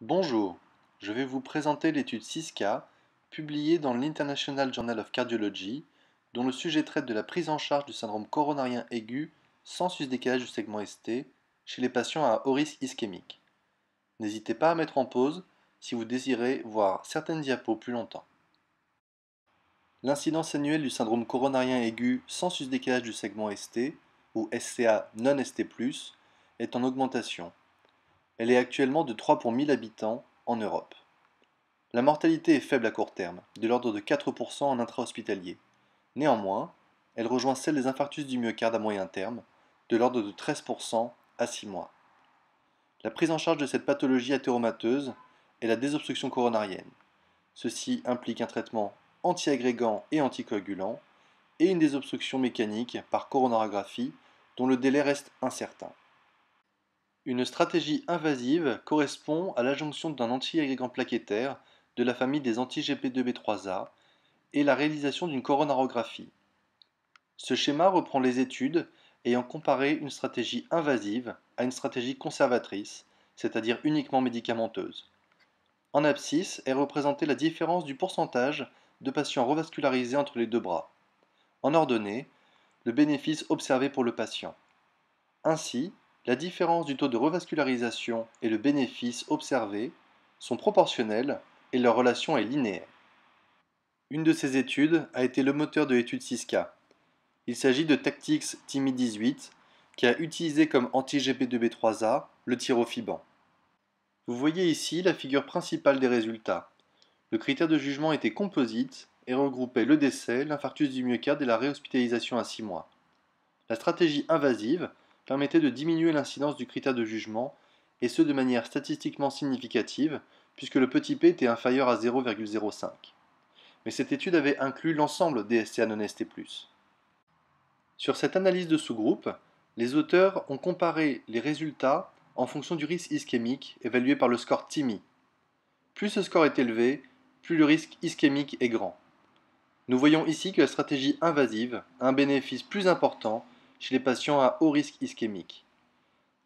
Bonjour, je vais vous présenter l'étude 6K publiée dans l'International Journal of Cardiology dont le sujet traite de la prise en charge du syndrome coronarien aigu sans sus-décalage du segment ST chez les patients à haut risque ischémique. N'hésitez pas à mettre en pause si vous désirez voir certaines diapos plus longtemps. L'incidence annuelle du syndrome coronarien aigu sans sus-décalage du segment ST, ou SCA non ST+, est en augmentation. Elle est actuellement de 3 pour 1000 habitants en Europe. La mortalité est faible à court terme, de l'ordre de 4% en intra-hospitalier. Néanmoins, elle rejoint celle des infarctus du myocarde à moyen terme, de l'ordre de 13% à 6 mois. La prise en charge de cette pathologie athéromateuse est la désobstruction coronarienne. Ceci implique un traitement antiagrégant et anticoagulant et une désobstruction mécanique par coronarographie dont le délai reste incertain. Une stratégie invasive correspond à l'adjonction d'un antiagrégant plaquettaire de la famille des anti-GP2B3A et la réalisation d'une coronarographie. Ce schéma reprend les études ayant comparé une stratégie invasive à une stratégie conservatrice, c'est-à-dire uniquement médicamenteuse. En abscisse est représentée la différence du pourcentage de patients revascularisés entre les deux bras. En ordonnée, le bénéfice observé pour le patient. Ainsi, la différence du taux de revascularisation et le bénéfice observé sont proportionnels et leur relation est linéaire. Une de ces études a été le moteur de l'étude 6K. Il s'agit de Tactics TIMI-18 qui a utilisé comme anti-GP2B3A le tirofiban. Vous voyez ici la figure principale des résultats. Le critère de jugement était composite et regroupait le décès, l'infarctus du myocarde et la réhospitalisation à 6 mois. La stratégie invasive permettait de diminuer l'incidence du critère de jugement, et ce de manière statistiquement significative, puisque le petit p était inférieur à 0,05. Mais cette étude avait inclus l'ensemble des SCA non ST+. Sur cette analyse de sous-groupe, les auteurs ont comparé les résultats en fonction du risque ischémique évalué par le score TIMI. Plus ce score est élevé, plus le risque ischémique est grand. Nous voyons ici que la stratégie invasive a un bénéfice plus important chez les patients à haut risque ischémique.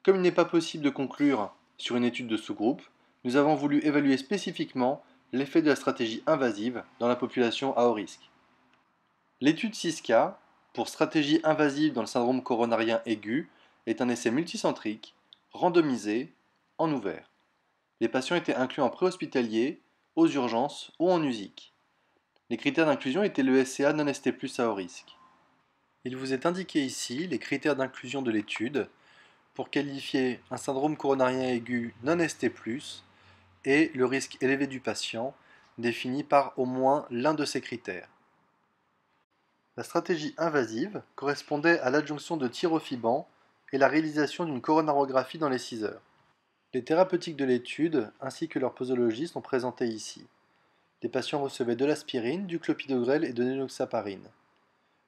Comme il n'est pas possible de conclure sur une étude de sous-groupe, nous avons voulu évaluer spécifiquement l'effet de la stratégie invasive dans la population à haut risque. L'étude 6K, pour stratégie invasive dans le syndrome coronarien aigu, est un essai multicentrique, randomisé, en ouvert. Les patients étaient inclus en préhospitalier, aux urgences ou en USIC. Les critères d'inclusion étaient le SCA non ST+ à haut risque. Il vous est indiqué ici les critères d'inclusion de l'étude pour qualifier un syndrome coronarien aigu non ST+, et le risque élevé du patient, défini par au moins l'un de ces critères. La stratégie invasive correspondait à l'adjonction de tirofiban et la réalisation d'une coronarographie dans les 6 heures. Les thérapeutiques de l'étude ainsi que leur posologie sont présentés ici. Les patients recevaient de l'aspirine, du clopidogrel et de l'enoxaparine.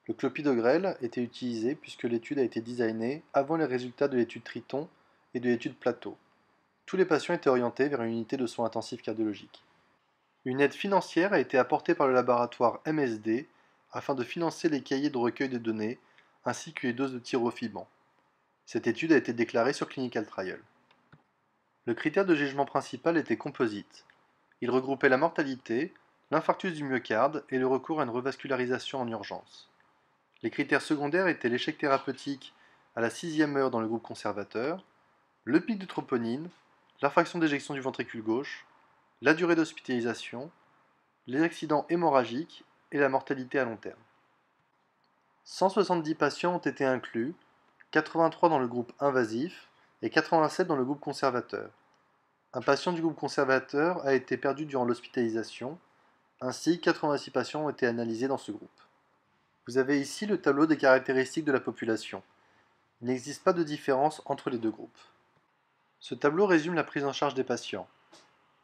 Le clopidogrel était utilisé puisque l'étude a été designée avant les résultats de l'étude Triton et de l'étude Plateau. Tous les patients étaient orientés vers une unité de soins intensifs cardiologiques. Une aide financière a été apportée par le laboratoire MSD afin de financer les cahiers de recueil de données ainsi que les doses de tirofiban. Cette étude a été déclarée sur Clinical Trial. Le critère de jugement principal était composite. Il regroupait la mortalité, l'infarctus du myocarde et le recours à une revascularisation en urgence. Les critères secondaires étaient l'échec thérapeutique à la 6e heure dans le groupe conservateur, le pic de troponine, la fraction d'éjection du ventricule gauche, la durée d'hospitalisation, les accidents hémorragiques et la mortalité à long terme. 170 patients ont été inclus, 83 dans le groupe invasif et 87 dans le groupe conservateur. Un patient du groupe conservateur a été perdu durant l'hospitalisation, ainsi 86 patients ont été analysés dans ce groupe. Vous avez ici le tableau des caractéristiques de la population. Il n'existe pas de différence entre les deux groupes. Ce tableau résume la prise en charge des patients.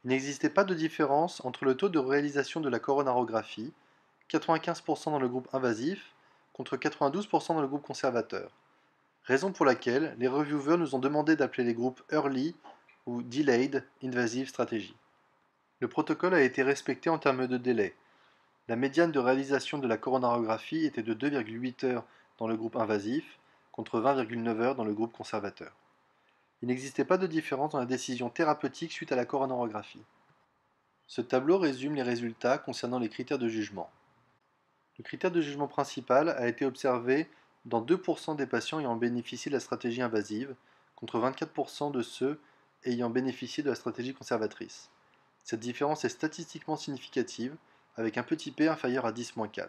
Il n'existait pas de différence entre le taux de réalisation de la coronarographie, 95% dans le groupe invasif contre 92% dans le groupe conservateur. Raison pour laquelle les reviewers nous ont demandé d'appeler les groupes Early ou Delayed Invasive Strategy. Le protocole a été respecté en termes de délai. La médiane de réalisation de la coronarographie était de 2,8 heures dans le groupe invasif contre 20,9 heures dans le groupe conservateur. Il n'existait pas de différence dans la décision thérapeutique suite à la coronarographie. Ce tableau résume les résultats concernant les critères de jugement. Le critère de jugement principal a été observé dans 2% des patients ayant bénéficié de la stratégie invasive, contre 24% de ceux ayant bénéficié de la stratégie conservatrice. Cette différence est statistiquement significative, avec un petit p inférieur à 10-4.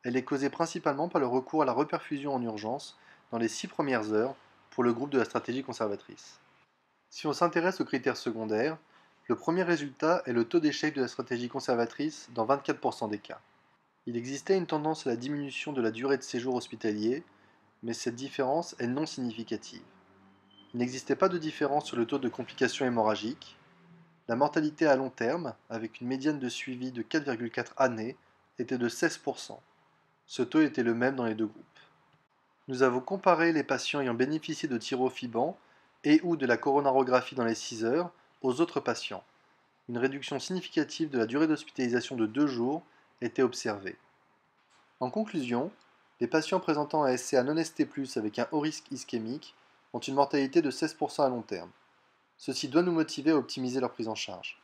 Elle est causée principalement par le recours à la reperfusion en urgence dans les 6 premières heures pour le groupe de la stratégie conservatrice. Si on s'intéresse aux critères secondaires, le premier résultat est le taux d'échec de la stratégie conservatrice dans 24% des cas. Il existait une tendance à la diminution de la durée de séjour hospitalier, mais cette différence est non significative. Il n'existait pas de différence sur le taux de complications hémorragiques. La mortalité à long terme, avec une médiane de suivi de 4,4 années, était de 16%. Ce taux était le même dans les deux groupes. Nous avons comparé les patients ayant bénéficié de tirofiban et ou de la coronarographie dans les 6 heures aux autres patients. Une réduction significative de la durée d'hospitalisation de 2 jours était observée. En conclusion, les patients présentant un SCA non-ST+, avec un haut risque ischémique ont une mortalité de 16% à long terme. Ceci doit nous motiver à optimiser leur prise en charge.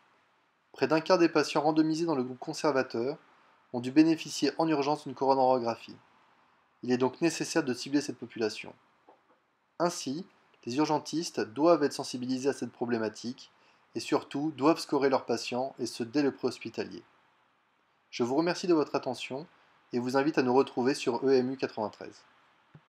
Près d'un quart des patients randomisés dans le groupe conservateur ont dû bénéficier en urgence d'une coronarographie. Il est donc nécessaire de cibler cette population. Ainsi, les urgentistes doivent être sensibilisés à cette problématique et surtout doivent scorer leurs patients et ce dès le préhospitalier. Je vous remercie de votre attention et vous invite à nous retrouver sur EMU 93.